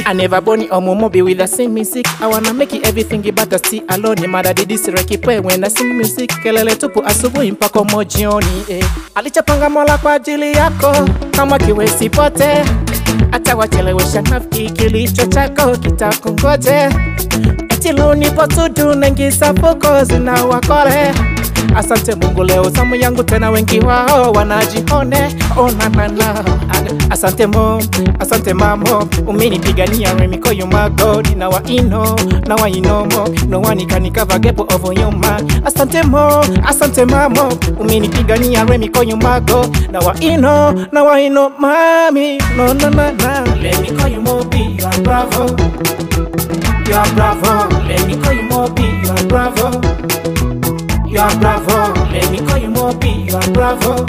I never born on Momobi with the same music. I wanna make it everything but I see alone. Mada didi sireki pwe when I sing music. Kelele tupu asubuhi mpaka mojioni Alichapanga Mola kwa ajili yako kama kiwezi pote. Hata wachelewesha nafiki kilicho chako kitakungoje. Eti leo nipo tudu naingiza foko zina wakole. Asante Mungu leo zamu yangu tena wengi wao wanajihone. Ona mana asante mom, asante mamo. Umenipigania remiko you my God. Now I know more. No one can cover gap over your man. Asante mom, asante mamo. Umenipigania remiko you my God. Now I know mommy. No. Let me call you Moby, you are bravo. You are bravo. Let me call you Moby, you are bravo. You are bravo, let me call you Moby, you are bravo.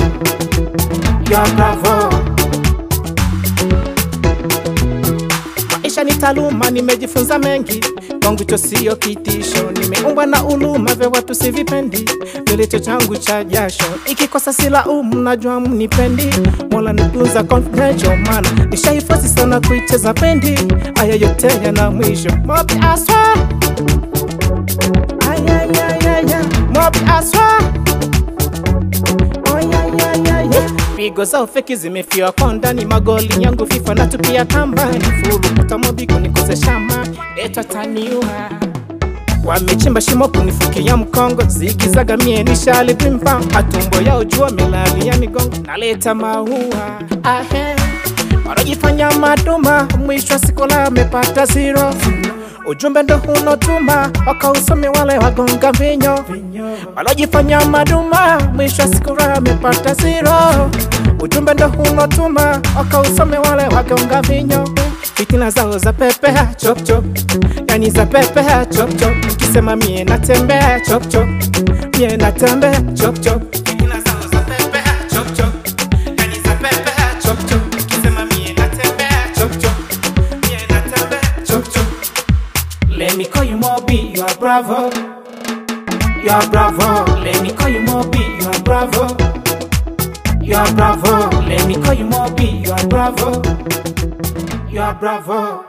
You are bravo. Maisha ni taaluma, nimejifunza mengi. Kwangu cho siyo kitisho. Nimeumbwa na uluma vya watu sivipendi. Kilicho changu cha jasho. Ikikosa sila najua mnipendi. Mola nitunza confidential mana. Nishaifosi sana kuicheza pendi. Aya yote yana mwisho. Moby aswa. Moby aswa. Oh yeah. Pigo zao feki zimefiwa kwa ndani. Magoli yangu FIFA na tupia kambani. Furu kuta Moby kunikose shama. Eto taniua. Wamechimba shimo kunifukia mkongo. Zigizaga mie nishali pimpa. Atumbo ya ujua melali ya migongo. Naleta maua. Wanajifanya maduma. Mwisho siku la mepata zero. Ujumbe ndo unotuma, wakausome wale wagonga vinyo. Walojifanya maduma, mwisho siku wamepata zero. Ujumbe ndo unotuma, wakausome wale wagonga vinyo. Fitina zao za pepea, chop chop. Yani za pepea, chop chop. Kisema mie natembea, chop chop. Mie natembea, chop chop. Fitina zao za pepea, chop chop. Yani za pepea, chop chop. Kisema mie natembea, chop chop. Mie natembea, chop chop. Let me call you Moby, you are bravo. You are bravo. Let me call you Moby, you are bravo. You are bravo. Let me call you Moby, you are bravo. You are bravo.